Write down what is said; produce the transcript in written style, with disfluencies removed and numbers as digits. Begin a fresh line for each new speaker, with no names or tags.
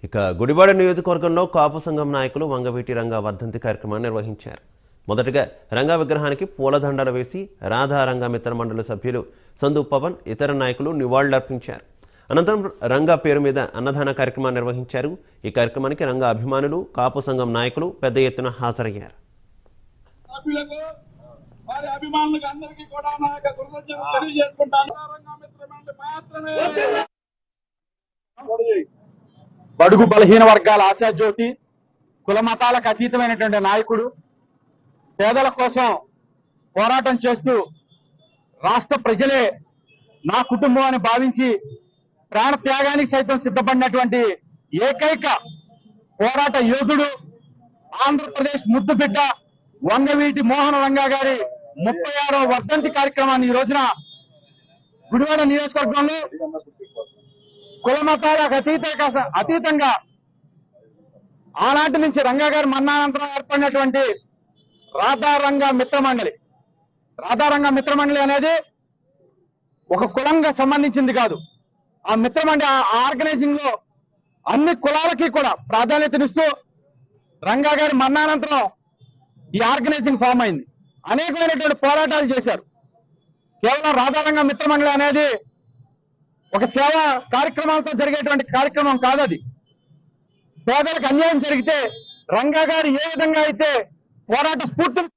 ఇక గుడివాడ నియోజకవర్గంలో కాపు సంఘం నాయకులు వంగవీటి రంగా వర్ధంతి కార్యక్రమాన్ని నిర్వహించారు. మొదటగా రంగా విగ్రహానికి పూలదండలు వేసి రాధా రంగా మిత్ర మండలి సభ్యులు సందు పవన్ ఇతర నాయకులు నివాళులర్పించారు. అనంతరం రంగా పేరు మీద అన్నదాన కార్యక్రమాన్ని నిర్వహించారు. ఈ కార్యక్రమానికి రంగా అభిమానులు, కాపు సంఘం నాయకులు పెద్ద ఎత్తున హాజరయ్యారు.
బడుగు బలహీన వర్గాల ఆశాజ్యోతి, కుల మతాలకు అతీతమైనటువంటి నాయకుడు, పేదల కోసం పోరాటం చేస్తూ రాష్ట్ర ప్రజలే నా కుటుంబం అని భావించి ప్రాణ త్యాగానికి సైతం సిద్ధపడినటువంటి ఏకైక పోరాట యోధుడు, ఆంధ్రప్రదేశ్ ముద్దుబిడ్డ వంగవీటి మోహన రంగా గారి 36వ వర్ధంతి కార్యక్రమాన్ని ఈ రోజున గుడివాడ నియోజకవర్గంలో కుల మతాలకు అతీతంగా ఆనాటి నుంచి రంగా గారి మరణానంతరం ఏర్పడినటువంటి రాధారంగా మిత్రమండలి. రాధారంగా మిత్రమండలి అనేది ఒక కులంగా సంబంధించింది కాదు. ఆ మిత్రమండలి ఆర్గనైజింగ్ లో అన్ని కులాలకి కూడా ప్రాధాన్యతనిస్తూ రంగా గారి మరణానంతరం ఈ ఆర్గనైజింగ్ ఫామ్ అయింది. అనేకమైనటువంటి పోరాటాలు చేశారు. కేవలం రాధారంగా మిత్రమండలి అనేది ఒక సేవా కార్యక్రమాలతో జరిగేటువంటి కార్యక్రమం కాదు. అది పేదలకు అన్యాయం జరిగితే రంగా గారు ఏ విధంగా అయితే పోరాట స్ఫూర్తిని